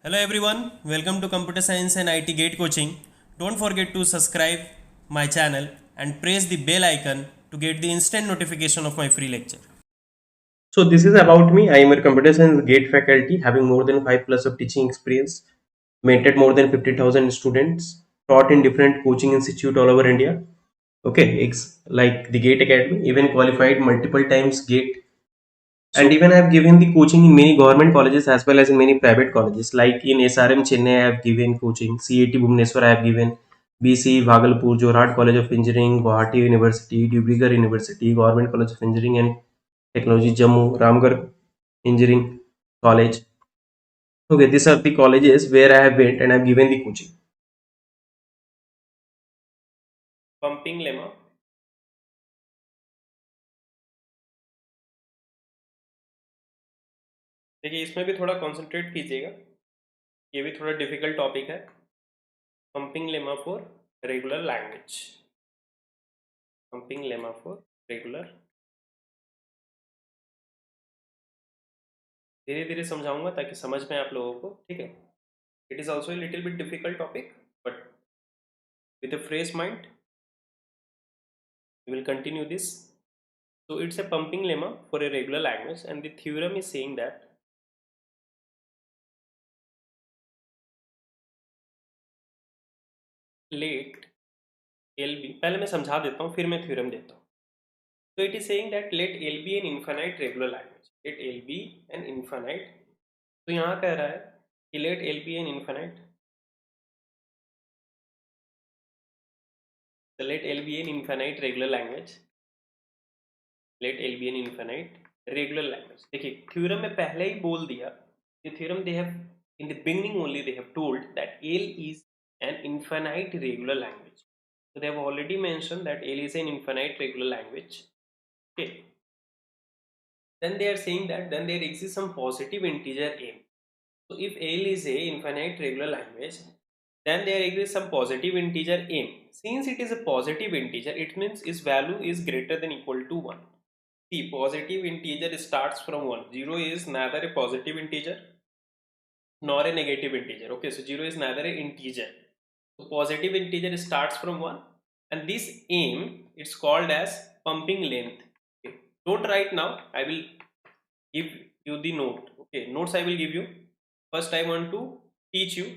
Hello everyone, welcome to Computer Science and IT Gate Coaching. Don't forget to subscribe my channel and press the bell icon to get the instant notification of my free lecture. So this is about me. I am a computer science gate faculty having more than 5 plus of teaching experience, mentored more than 50,000 students, taught in different coaching institute all over India. Okay, it's like the Gate Academy, even qualified multiple times Gate, and even I have given the coaching in many government colleges as well as in many private colleges. Like in SRM Chennai, I have given coaching. CAT Bhubaneswar, I have given. BC Bhagalpur, Jorhat College of Engineering, Guwahati University, Dibrugarh University, Government College of Engineering and Technology, Jammu, Ramgarh Engineering College. Okay, these are the colleges where I have went and I have given the coaching. Pumping lemma. देखिए इसमें भी थोड़ा concentrate कीजिएगा, ये भी थोड़ा difficult topic है. Pumping lemma for regular language. Pumping lemma for regular. धीरे धीरे समझाऊंगा ताकि समझ में आप लोगों को. ठीक है, it is also little bit difficult topic, but with a fresh mind we will continue this. So it's a pumping lemma for a regular language, and the theorem is saying that let L be, पहले मैं समझा देता हूँ फिर मैं theorem देता हूँ. So it is saying that let L be an infinite regular language. Let L be an infinite. तो यहाँ कह रहा है कि let L be an infinite. So let L be an infinite regular language. Let L be an infinite regular language. देखिए theorem में पहले ही बोल दिया. The theorem they have in the beginning only they have told that L is an infinite regular language. So they have already mentioned that L is an infinite regular language. Okay. Then they are saying that then there exists some positive integer m. So if L is a infinite regular language, then there exists some positive integer m. Since it is a positive integer, it means its value is greater than equal to 1. See, positive integer starts from 1. 0 is neither a positive integer nor a negative integer. Okay, so 0 is neither an integer. So positive integer starts from 1, and this m it's called as pumping length. Okay. Don't write now. I will give you the note. Okay, notes I will give you. First I want to teach you.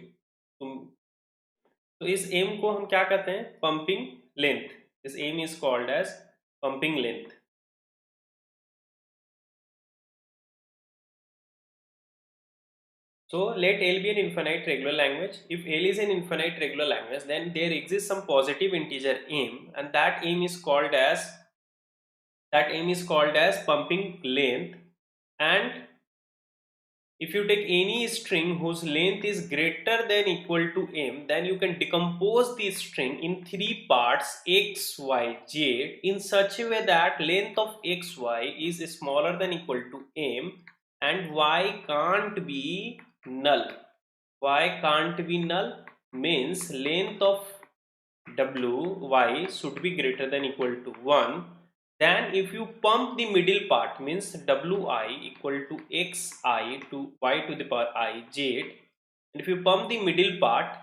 तो इस m को हम क्या कहते हैं? Pumping length. This m is called as pumping length. So let L be an infinite regular language. If L is an infinite regular language, then there exists some positive integer m, and that m is called as pumping length. And if you take any string whose length is greater than equal to m, then you can decompose the string in three parts x, y, z in such a way that length of x, y is smaller than equal to m and y can't be null. Y can't be null means length of wy should be greater than equal to 1. Then if you pump the middle part means wi equal to xi to y to the power I z, and if you pump the middle part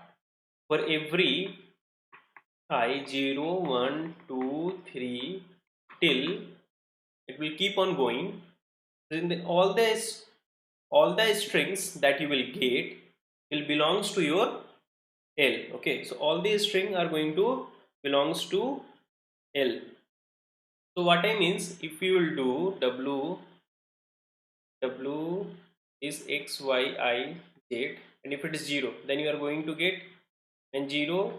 for every I 0, 1, 2, 3 till it will keep on going, then all the strings that you will get will belongs to your L. Okay, so all these string are going to belongs to L. So what I means, if you will do w is x, y, I, z, and if it is 0, then you are going to get, and 0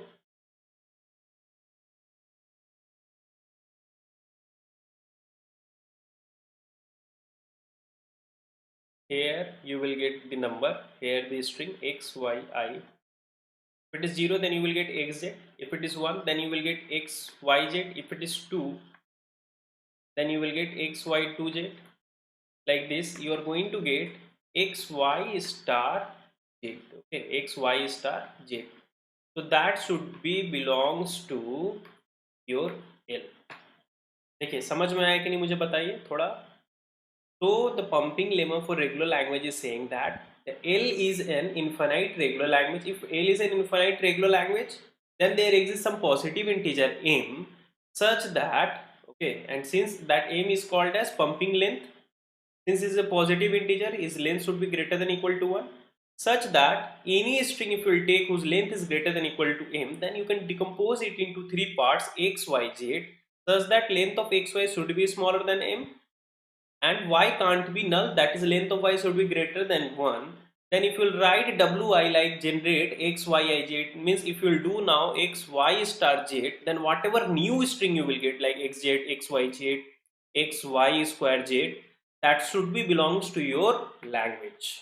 here you will get the number, here the string x, y, I. If it is 0, then you will get xz. If it is 1, then you will get xyz. If it is 2, then you will get xy2z. Like this, you are going to get xy star z. Okay, xy star z. So that should be belongs to your L. देखिए समझ में आया कि नहीं मुझे बताइए थोड़ा. So the pumping lemma for regular language is saying that L is an infinite regular language. If L is an infinite regular language, then there exists some positive integer m such that, okay, and since that m is called as pumping length, since it is a positive integer, its length should be greater than equal to 1, such that any string if you will take whose length is greater than equal to m, then you can decompose it into three parts x, y, z, thus that length of x, y should be smaller than m, and y can't be null, that is length of y should be greater than 1. Then if you will write wi like generate x, y, I, z, means if you will do now x, y star z, then whatever new string you will get like x, z, x, y, z, x, y square z, that should be belongs to your language.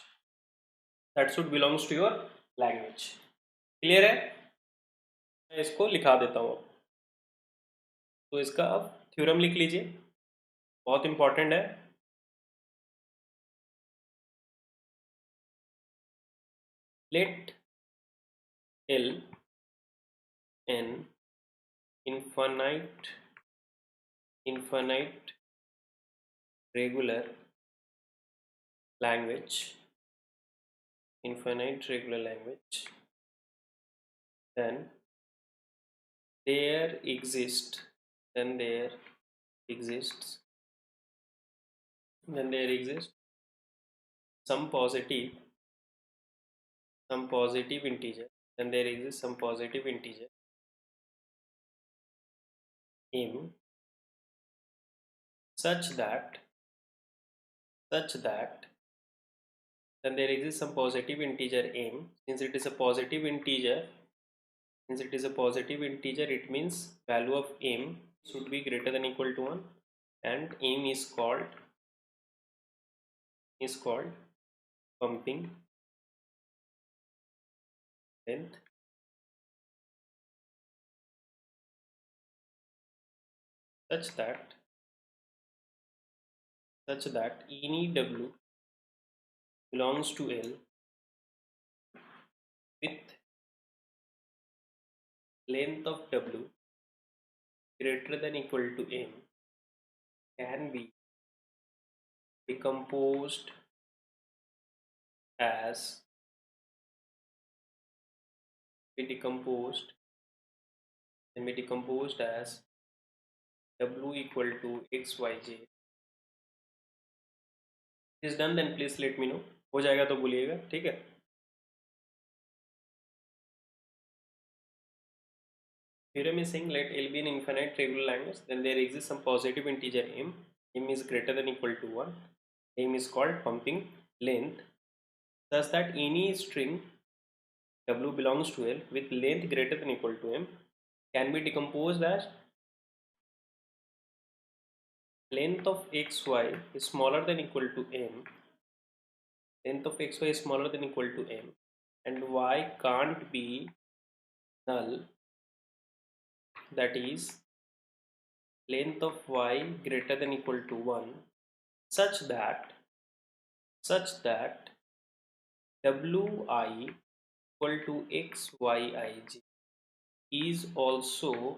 That should belongs to your language. Clear है? मैं इसको लिखा देता हूँ. तो इसका अब theorem लिख लीजिए, बहुत इंपॉर्टेंट है. Let L an infinite regular language, then there exists some positive integer, m such that then there exists some positive integer m. Since it is a positive integer, it means value of m should be greater than equal to 1, and m is called pumping length. Such that any w belongs to L with length of w greater than equal to m can be decomposed as w equal to x, y, z. Is done, then please let me know. हो जाएगा तो बोलिएगा, ठीक है. Theorem is saying let L be an infinite regular language, then there exists some positive integer m. M is greater than equal to 1. M is called pumping length, thus that any string w belongs to L with length greater than equal to m can be decomposed as length of xy is smaller than equal to m, and y can't be null, that is length of y greater than equal to 1, such that wi equal to x, y, I, j is also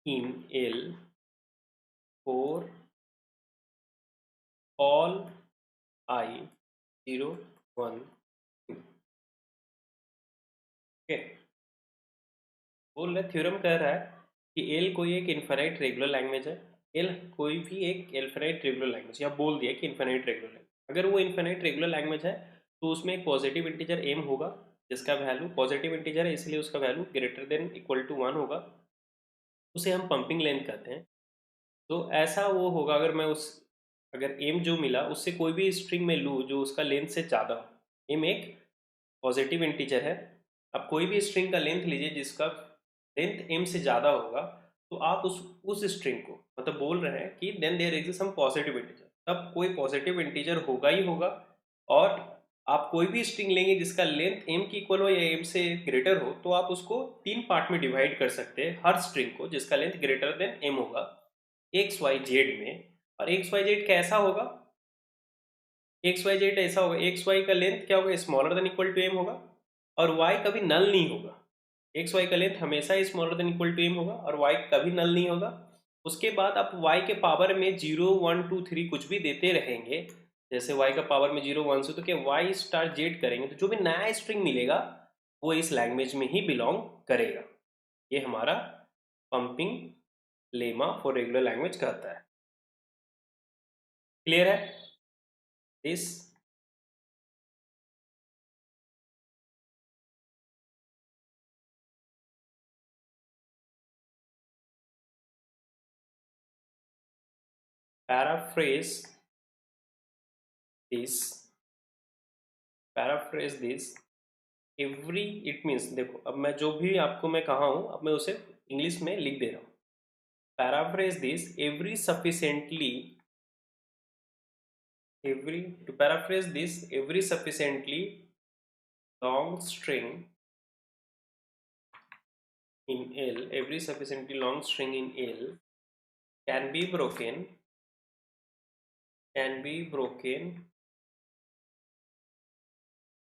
in L for all I 0, 1, 2. Okay, बोल रहे theorem कह रहा है कि L कोई एक infinite regular language है. L कोई भी एक इन्फिनाइट रेगुलर लैंग्वेज, या बोल दिया कि इन्फिनाइट रेगुलर लैंग्वेज. अगर वो इन्फिनाइट रेगुलर लैंग्वेज है तो उसमें एक पॉजिटिव इंटीजर m होगा जिसका वैल्यू पॉजिटिव इंटीजर है, इसलिए उसका value greater than equal to 1 होगा. उसे हम पंपिंग लेंथ कहते हैं. तो ऐसा वो होगा अगर m जो मिला उससे कोई भी स्ट्रिंग में लूँ जो उसका लेंथ से ज़्यादा हो. m एक पॉजिटिव इंटीजर है. आप कोई भी स्ट्रिंग का लेंथ लीजिए जिसका लेंथ m से ज़्यादा होगा, तो आप उस स्ट्रिंग को मतलब बोल रहे हैं कि then there exist some positive integer, तब कोई पॉजिटिव इंटीजर होगा ही होगा. और आप कोई भी स्ट्रिंग लेंगे जिसका लेंथ m की इक्वल हो या m से ग्रेटर हो, तो आप उसको 3 पार्ट में डिवाइड कर सकते हैं हर स्ट्रिंग को जिसका लेंथ ग्रेटर देन m होगा एक्स, वाई, जेड में. और एक्स, वाई, जेड कैसा होगा? एक्स, वाई, जेड ऐसा होगा, एक्स, वाई का लेंथ क्या होगा? Smaller than equal to M होगा. और वाई कभी नल नहीं होगा. एक्स, वाई का लेंथ हमेशा smaller than equal to M होगा और वाई कभी नल नहीं होगा. उसके बाद आप वाई के पावर में 0, 1, 2, 3 कुछ भी देते रहेंगे, जैसे y का पावर में 0 1 से, तो क्या y स्टार जेड करेंगे तो जो भी नया स्ट्रिंग मिलेगा वो इस लैंग्वेज में ही बिलोंग करेगा। ये हमारा pumping lemma for regular language कहता है। क्लियर है this? Paraphrase this, paraphrase this every, it means, देखो अब मैं जो भी आपको मैं कहा हूं अब मैं उसे इंग्लिश में लिख दे रहा हूं। Paraphrase this every sufficiently, every to paraphrase this, every sufficiently long string in L, every sufficiently long string in L can be broken, can be broken,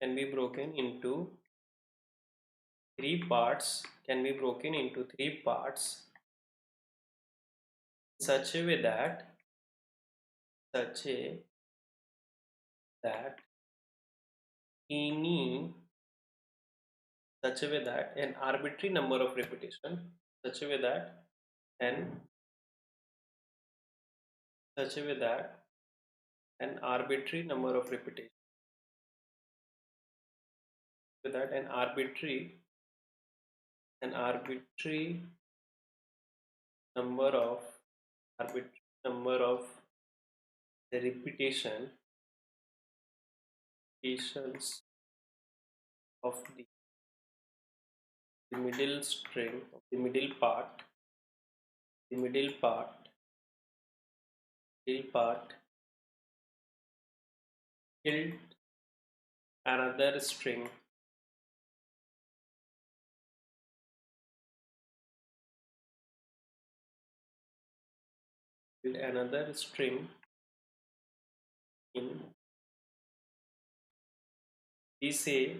can be broken into three parts, can be broken into three parts such a way that, such a that any, such a way that an arbitrary number of repetition, such a way that an, such a way that an arbitrary number of repetition, so that an arbitrary number of, arbitrary number of the repetitions of the middle string, of the middle part, the middle part killed another string, killed another string in, we say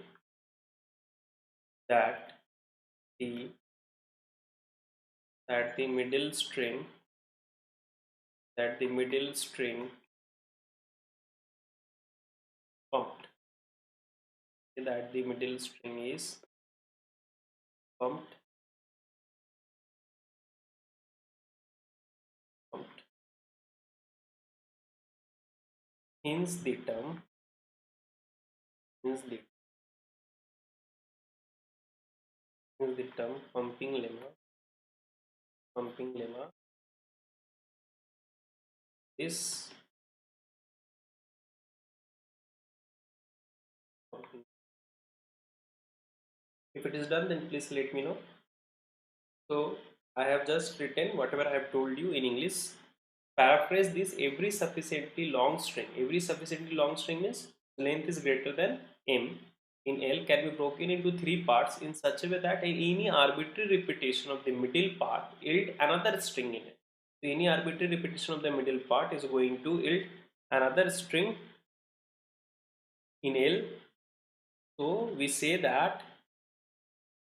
that the, that the middle string, that the middle string pumped, that the middle string is pumped, pumped. Hence the term, hence the, hence the term pumping lemma, pumping lemma is pumping. If it is done, then please let me know. So I have just written whatever I have told you in English. Paraphrase this: every sufficiently long string, every sufficiently long string means length is greater than m in L, can be broken into three parts in such a way that any arbitrary repetition of the middle part yield another string in it. So any arbitrary repetition of the middle part is going to yield another string in L. So we say that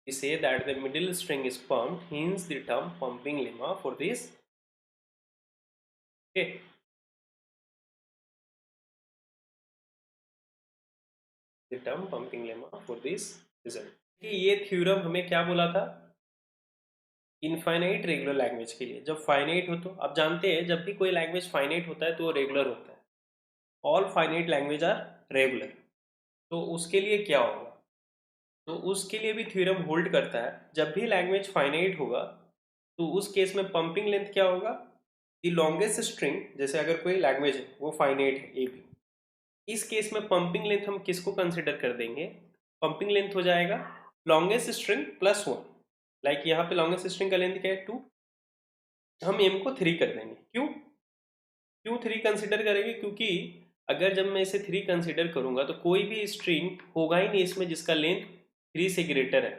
the middle string is pumped, hence the term pumping lemma for this. Okay, the term pumping lemma for this result. ये theorem हमें क्या बोला था? Infinite regular language के लिए। जब finite हो तो आप जानते हैं जब भी कोई लैंग्वेज फाइनाइट होता है तो वो रेगुलर होता है। All finite language are regular. तो उसके लिए क्या होगा? तो उसके लिए भी थ्योरम होल्ड करता है, जब भी लैंग्वेज फाइनाइट होगा तो उस केस में पंपिंग लेंथ क्या होगा? द लॉन्गेस्ट स्ट्रिंग, जैसे अगर कोई लैंग्वेज है वो फाइनाइट है ए बी, इस केस में पंपिंग लेंथ हम किसको कंसिडर कर देंगे? पंपिंग लेंथ हो जाएगा लॉन्गेस्ट स्ट्रिंग प्लस 1। लाइक यहाँ पे लॉन्गेस्ट स्ट्रिंग का लेंथ क्या है? 2, हम m को 3 कर देंगे। क्यों 3 कंसिडर करेंगे? क्योंकि अगर जब मैं इसे 3 कंसिडर करूंगा तो कोई भी स्ट्रिंग होगा ही नहीं इसमें जिसका लेंथ 3 से ग्रेटर है।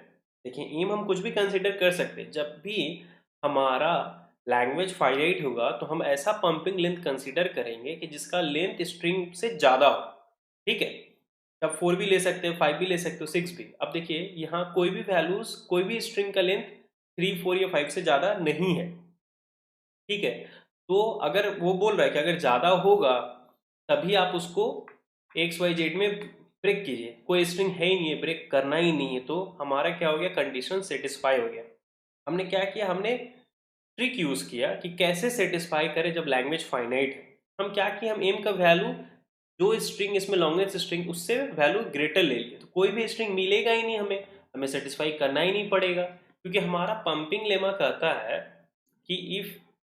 देखिए एम हम कुछ भी कंसिडर कर सकते हैं, जब भी हमारा लैंग्वेज फाइनाइट होगा तो हम ऐसा पंपिंग लेंथ कंसिडर करेंगे कि जिसका लेंथ स्ट्रिंग से ज़्यादा हो। ठीक है, अब 4 भी ले सकते हो, 5 भी ले सकते हो, 6 भी। अब देखिए यहाँ कोई भी वैल्यूज, कोई भी स्ट्रिंग का लेंथ 3, 4 या 5 से ज़्यादा नहीं है। ठीक है, तो अगर वो बोल रहा है कि अगर ज़्यादा होगा तभी आप उसको XYZ में ब्रेक कीजिए। कोई स्ट्रिंग है ही नहीं है, ब्रेक करना ही नहीं है, तो हमारा क्या हो गया, कंडीशन सेटिस्फाई हो गया। हमने क्या किया, हमने ट्रिक यूज किया कि कैसे सेटिस्फाई करें जब लैंग्वेज फाइनाइट है। हम क्या किए, हम एम का वैल्यू जो स्ट्रिंग इसमें लॉन्गेस्ट स्ट्रिंग उससे वैल्यू ग्रेटर ले लिए, तो कोई भी स्ट्रिंग मिलेगा ही नहीं, हमें हमें सेटिस्फाई करना ही नहीं पड़ेगा, क्योंकि हमारा पंपिंग लेमा कहता है कि इफ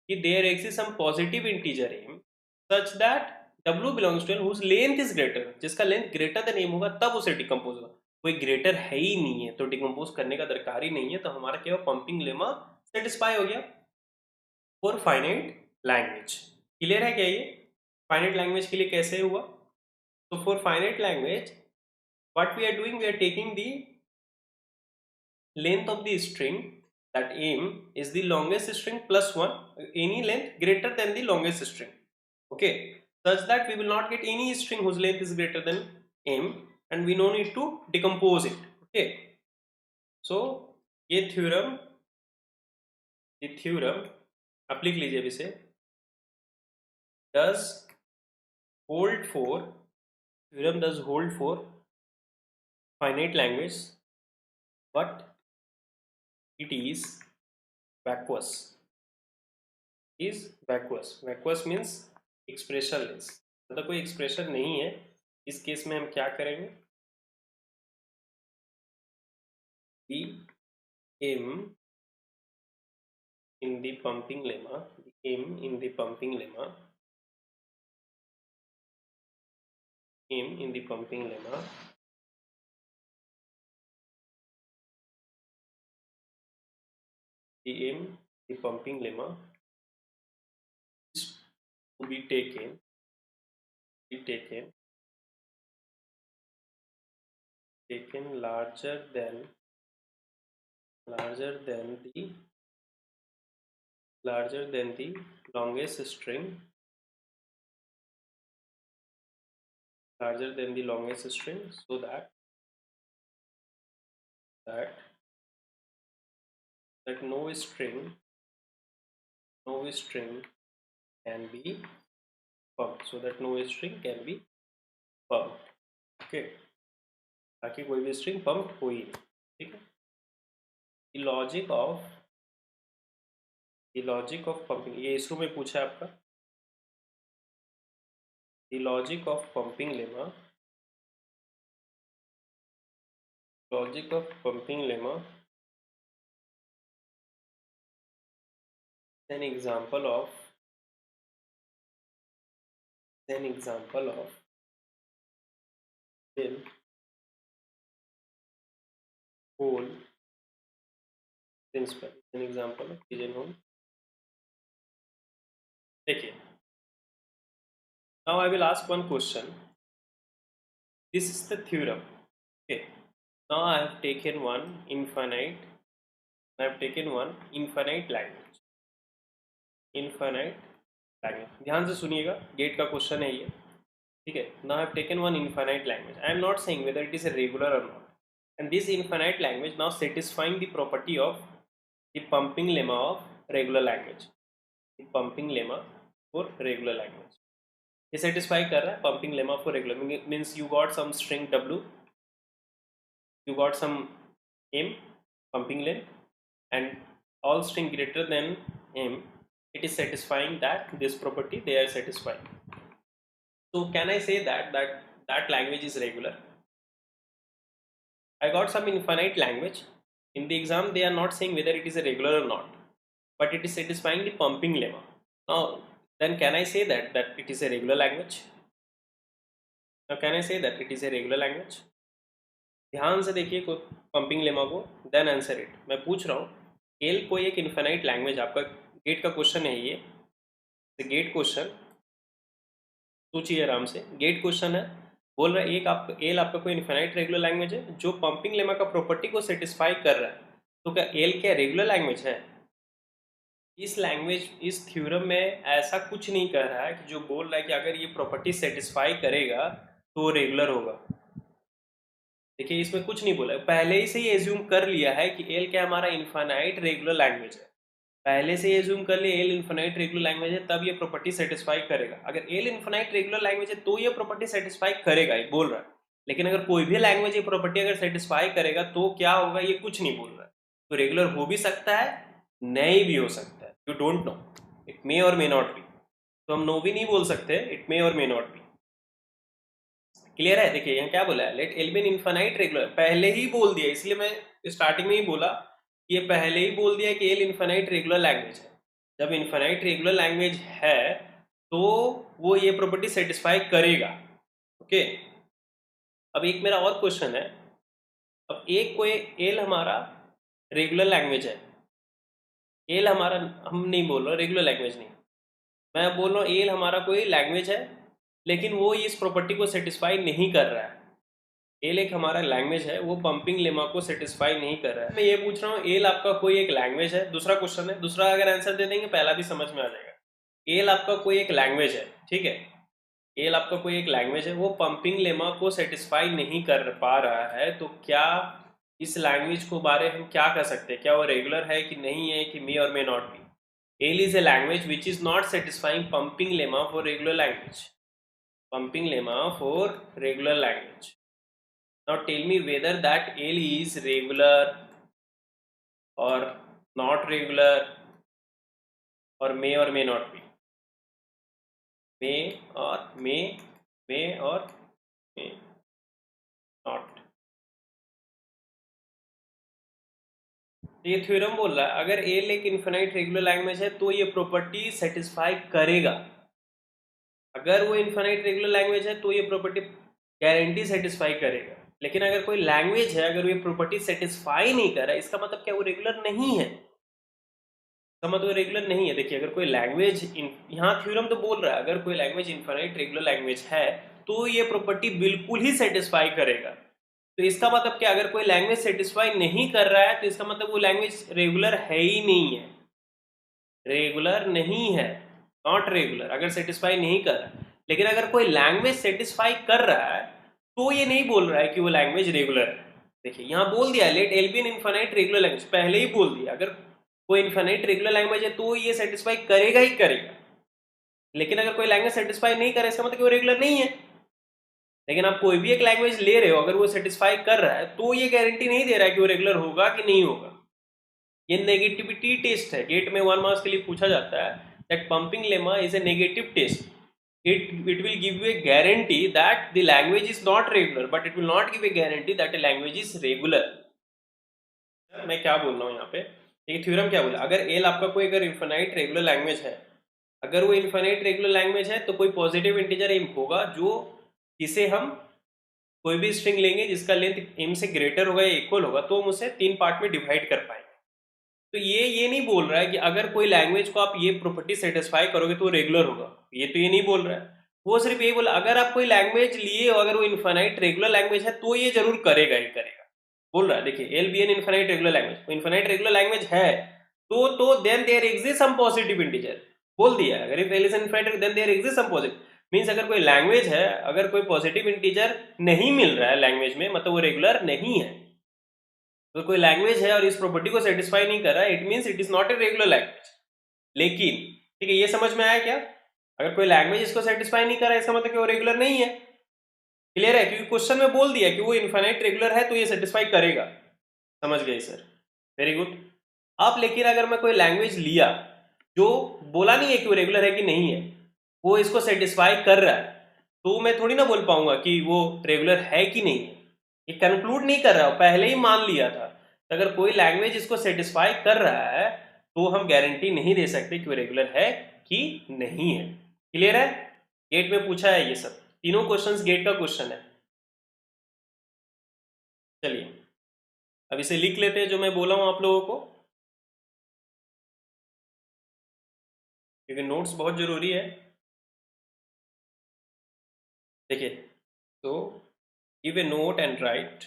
कि there exist some positive integer M such that w belongs to N whose length is greater, जिसका लेंथ ग्रेटर देन एम होगा तब उसे डिकम्पोज होगा। कोई ग्रेटर है ही नहीं है तो डिकम्पोज करने का दरकार ही नहीं है, तो हमारा क्या पंपिंग लेमा सेटिस्फाई हो गया फॉर फाइनाइट लैंग्वेज। क्लियर है क्या ये? फाइनाइट लैंग्वेज के लिए कैसे हुआ? तो for finite language what we are doing, we are taking the length of the string, that m is the longest string plus 1, any length greater than the longest string, okay, such that we will not get any string whose length is greater than m, and we no need to decompose it, okay. So ये theorem आप लिख लीजिए अब इसे, does hold for theorem does hold for finite language, but it is vacuous. Is vacuous. Vacuous means expressionless, मतलब कोई expression नहीं है। इस केस में हम क्या करेंगे, the m in the pumping lemma, the m in the pumping lemma, m in the pumping lemma the m the pumping lemma is to be taken larger than the longest string, larger than the longest string, so that no string can be pumped, so that no string can be pumped, okay, ताकि कोई भी string pump हो ही नहीं, ठीक है। The logic of pumping, ये issue में पूछा है आपका। The logic of pumping lemma an example of pigeon hole principle, an example of pigeonhole। देखिए, now I will ask one question. This is the theorem, okay. Now I have taken one infinite language, ध्यान से सुनिएगा, gate का question है ये, ठीक है। Now I have taken one infinite language. I am not saying whether it is a regular or not, and this infinite language now satisfying the property of the pumping lemma of regular language, the pumping lemma for regular language, ये satisfy कर रहा है pumping lemma for regular, means you got some string w, you got some m pumping length, and all string greater than m, it is satisfying that this property they are satisfying. So can I say that language is regular? I got some infinite language. In the exam they are not saying whether it is a regular or not, but it is satisfying the pumping lemma. Now then can I say that it is a regular language? Now can I say that it is a regular language? ध्यान से देखिए pumping lemma को, then answer it. मैं पूछ रहा हूँ L कोई एक इन्फिनाइट लैंग्वेज, आपका गेट का क्वेश्चन है ये, गेट क्वेश्चन, सोचिए आराम से, गेट क्वेश्चन है, बोल रहा है एक आप एल आपका कोई इन्फिनाइट रेगुलर लैंग्वेज है जो पंपिंग लेमा का प्रॉपर्टी को सेटिस्फाई कर रहा है, तो क्या एल क्या रेगुलर लैंग्वेज है? इस थ्योरम में ऐसा कुछ नहीं कह रहा है कि जो बोल रहा है कि अगर ये प्रॉपर्टी सेटिस्फाई करेगा तो रेगुलर होगा। देखिए इसमें कुछ नहीं बोला है, पहले ही से ये एज्यूम कर लिया है कि एल क्या हमारा इनफाइनाइट रेगुलर लैंग्वेज है, पहले से ये जूम कर लिए एल इन्फिनाइट रेगुलर लैंग्वेज है तब ये प्रॉपर्टी सेटिस्फाई करेगा। अगर एल इन्फिनाइट रेगुलर लैंग्वेज है तो ये प्रॉपर्टी सेटिस्फाई करेगा, ये बोल रहा है। लेकिन अगर कोई भी लैंग्वेज ये प्रॉपर्टी अगर सेटिस्फाई करेगा तो क्या होगा, ये कुछ नहीं बोल रहा है। तो रेगुलर हो भी सकता है, नहीं भी हो सकता है, you don't know, it may और मे नॉट बी। तो हम नो भी नहीं बोल सकते, इट मे और मे नॉट बी। क्लियर है? देखिए यहाँ क्या बोला है, let L be an infinite regular, पहले ही बोल दिया, इसलिए मैं स्टार्टिंग में ही बोला, ये पहले ही बोल दिया कि एल इनफाइनाइट रेगुलर लैंग्वेज है। जब इनफाइनाइट रेगुलर लैंग्वेज है तो वो ये प्रॉपर्टी सेटिस्फाई करेगा। ओके, अब एक मेरा और क्वेश्चन है। अब एक कोई एल हमारा रेगुलर लैंग्वेज है, एल हमारा, हम नहीं बोल रहे रेगुलर लैंग्वेज नहीं, मैं बोल रहा हूँ एल हमारा कोई लैंग्वेज है लेकिन वो इस प्रॉपर्टी को सेटिस्फाई नहीं कर रहा है। एल एक हमारा लैंग्वेज है, वो पंपिंग लेमा को सेटिस्फाई नहीं कर रहा है। मैं ये पूछ रहा हूँ एल आपका कोई एक लैंग्वेज है, दूसरा क्वेश्चन है, दूसरा अगर आंसर दे देंगे पहला भी समझ में आ जाएगा। एल आपका कोई एक लैंग्वेज है, ठीक है, एल आपका कोई एक लैंग्वेज है, वो पंपिंग लेमा को सेटिस्फाई नहीं कर पा रहा है, तो क्या इस लैंग्वेज को बारे हम क्या कर सकते हैं, क्या वो रेगुलर है कि नहीं है, कि मे और may not be. L is a language which is not satisfying pumping lemma for regular language, pumping lemma for regular language. Now tell me whether that L is regular or not regular or may not be. May or may or may not. ये theorem बोल रहा है अगर L एक infinite regular language है तो ये property satisfy करेगा। अगर वो इन्फिनाइट रेगुलर लैंग्वेज है तो ये प्रॉपर्टी गारंटी सेटिस्फाई करेगा। लेकिन अगर कोई लैंग्वेज है, अगर ये प्रॉपर्टी सेटिस्फाई नहीं कर रहा है, इसका मतलब क्या वो रेगुलर नहीं है, इसका मतलब रेगुलर नहीं है। देखिए अगर कोई लैंग्वेज, यहाँ थ्योरम तो बोल रहा है अगर कोई लैंग्वेज इन्फिनाइट रेगुलर लैंग्वेज है तो ये प्रॉपर्टी बिल्कुल ही सेटिस्फाई करेगा। तो इसका मतलब क्या, अगर कोई लैंग्वेज सेटिस्फाई नहीं कर रहा है तो इसका मतलब वो लैंग्वेज रेगुलर है ही नहीं है, रेगुलर नहीं है, नॉट रेगुलर, अगर सेटिस्फाई नहीं कर रहा है। लेकिन अगर कोई लैंग्वेज सेटिस्फाई कर रहा है तो ये नहीं बोल रहा है कि वो लैंग्वेज रेगुलर है। देखिए यहाँ बोल दिया let L be an infinite regular language, पहले ही बोल दिया अगर कोई इनफाइनाइट रेगुलर लैंग्वेज है तो ये सेटिस्फाई करेगा ही करेगा। लेकिन अगर कोई लैंग्वेज सेटिस्फाई नहीं करे इसका मतलब कि वो रेगुलर नहीं है। लेकिन आप कोई भी एक लैंग्वेज ले रहे हो, अगर वो सेटिस्फाई कर रहा है तो ये गारंटी नहीं दे रहा है कि वो रेगुलर होगा कि नहीं होगा। ये नेगेटिविटी टेस्ट है, गेट में 1 मार्क्स के लिए पूछा जाता है that pumping lemma is a negative test, it will give you a guarantee that the language is not regular but it will not give a guarantee that a language is regular। मैं क्या बोल रहा हूँ यहाँ पे, एक theorem क्या बोला, अगर एल आपका कोई अगर इन्फिनाइट रेगुलर लैंग्वेज है, अगर वो इन्फिनाइट रेगुलर लैंग्वेज है तो कोई पॉजिटिव इंटीजर एम होगा जो इसे हम कोई भी स्ट्रिंग लेंगे जिसका लेंथ एम से ग्रेटर होगा या इक्वल होगा तो हम उसे 3 पार्ट में डिवाइड कर पाएंगे। तो ये नहीं बोल रहा है कि अगर कोई लैंग्वेज को आप ये प्रॉपर्टी सेटिस्फाई करोगे तो वो रेगुलर होगा, ये नहीं बोल रहा है। वो सिर्फ ये बोला अगर आप कोई लैंग्वेज लिए हो, अगर वो इन्फिनाइट रेगुलर लैंग्वेज है तो ये जरूर करेगा ही करेगा, बोल रहा है। देखिए L be an infinite regular language, infinite regular language है तो then there exist some positive integer, बोल दिया अगर if L is infinite then there exist some positive, means अगर कोई लैंग्वेज है, अगर कोई पॉजिटिव इंटीजर नहीं मिल रहा है लैंग्वेज में मतलब वो रेगुलर नहीं है। तो कोई लैंग्वेज है और इस प्रॉपर्टी को सेटिस्फाई नहीं कर रहा है, it means it is not a regular language. लेकिन ठीक है, ये समझ में आया क्या, अगर कोई लैंग्वेज इसको सेटिस्फाई नहीं कर रहा है इसका मतलब कि वो रेगुलर नहीं है। क्लियर है, क्योंकि क्वेश्चन में बोल दिया कि वो इनफाइनाइट रेगुलर है तो ये सेटिस्फाई करेगा। समझ गए सर, वेरी गुड। अब लेकिन अगर मैं कोई लैंग्वेज लिया जो बोला नहीं है कि वो रेगुलर है कि नहीं है, वो इसको सेटिस्फाई कर रहा है, तो मैं थोड़ी ना बोल पाऊंगा कि वो रेगुलर है कि नहीं है। ये कंक्लूड नहीं कर रहा, पहले ही मान लिया था। तो अगर कोई लैंग्वेज इसको सेटिस्फाई कर रहा है तो हम गारंटी नहीं दे सकते कि वो रेगुलर है कि नहीं है। क्लियर है, गेट में पूछा है ये सब, तीनों क्वेश्चंस गेट का क्वेश्चन है। चलिए अब इसे लिख लेते हैं जो मैं बोला हूं आप लोगों को, क्योंकि नोट्स बहुत जरूरी है। देखिए तो give a note and right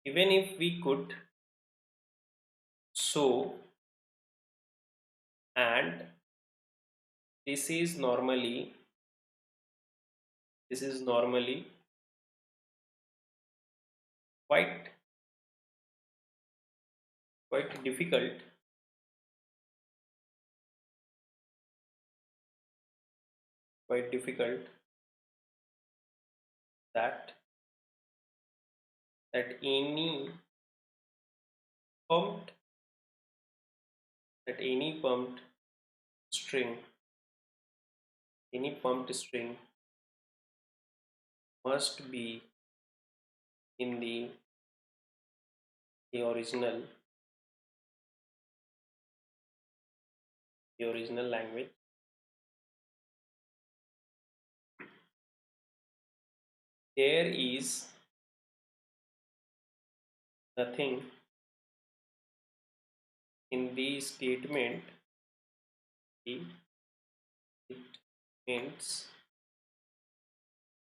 even if we could show and this is normally quite difficult that any pumped any pumped string must be in the original language. There is nothing in the statement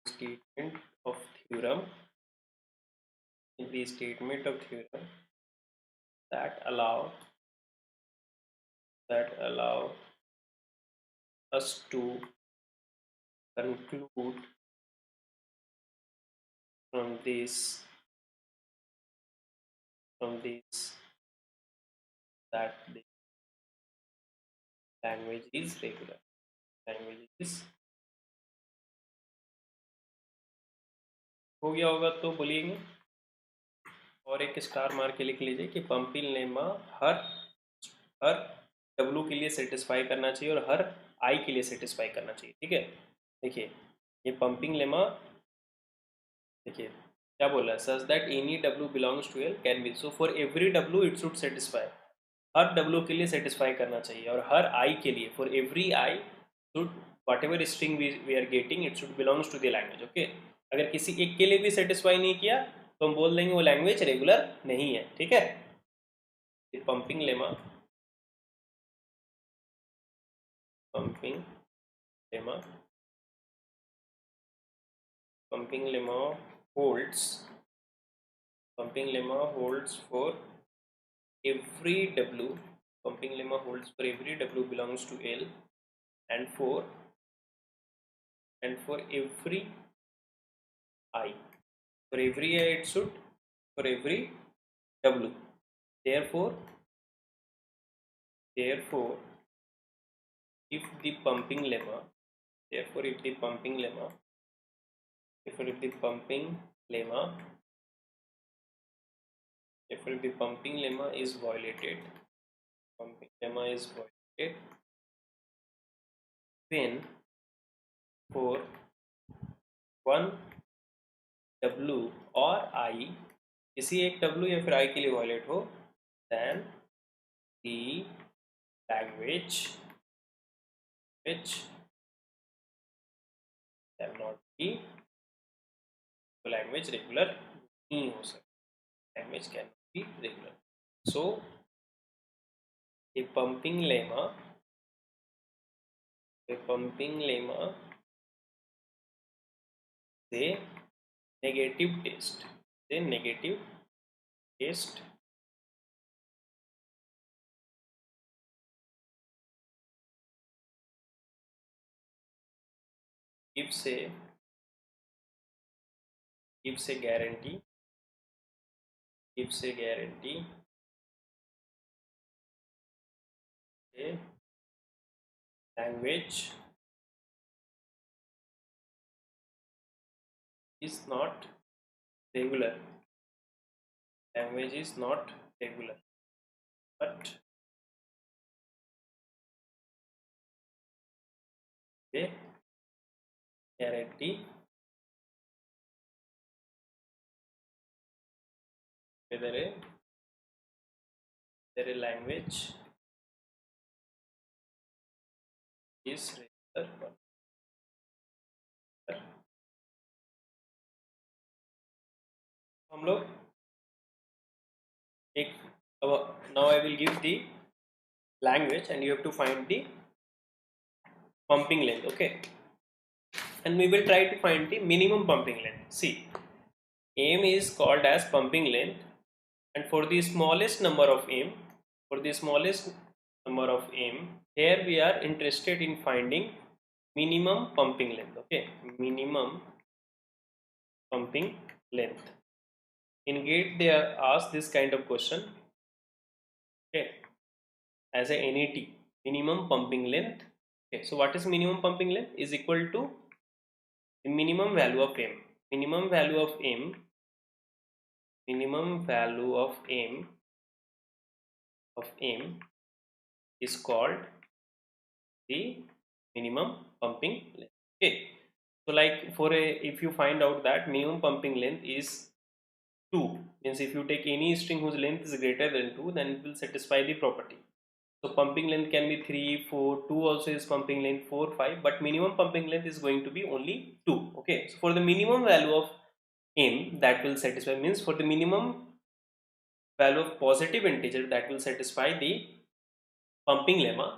statement of theorem that allow us to conclude from this that the language is regular. हो गया होगा तो बोलिएगा, और एक star मार के लिख लीजिए कि पंपिंग लेमा हर W के लिए सेटिस्फाई करना चाहिए और हर I के लिए सेटिस्फाई करना चाहिए। ठीक है, देखिए ये पंपिंग लेमा, देखिए क्या बोल रहा है, such that any W belongs to L can be, so for every W it should satisfy, हर W के लिए सेटिस्फाई करना चाहिए और हर I के लिए, for every I should whatever string we are getting it should belongs to the language. Okay, अगर किसी एक के लिए भी सेटिस्फाई नहीं किया तो हम बोल देंगे वो लैंग्वेज रेगुलर नहीं है। ठीक है, pumping lemma holds for every W, belongs to L and for every I, for every I it should, for every W, therefore if the pumping lemma is violated, when for one W or I, किसी एक W या फिर I के लिए violet हो, then the language cannot be, तो language regular नहीं हो सकती, language can be regular. So A pumping lemma से negative taste gives a guarantee a language is not regular, but a guarantee whether a language is regular or हम लोग एक, now I will give the language and you have to find the pumping length. Okay, and we will try to find the minimum pumping length. See, m is called as pumping length, and for the smallest number of m, here we are interested in finding minimum pumping length. Okay, minimum pumping length. In GATE they are asked this kind of question, okay, as a NAT, minimum pumping length. Okay, so what is minimum pumping length? Is equal to the minimum value of M. Minimum value of M, minimum value of M is called the minimum pumping length. Okay, so like for a, if you find out that minimum pumping length is 2, means if you take any string whose length is greater than 2, then it will satisfy the property. So pumping length can be 3, 4, 2 also is pumping length, 4, 5, but minimum pumping length is going to be only 2. Okay, so for the minimum value of M that will satisfy, means for the minimum value of positive integer that will satisfy the pumping lemma,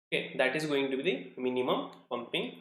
okay, that is going to be the minimum pumping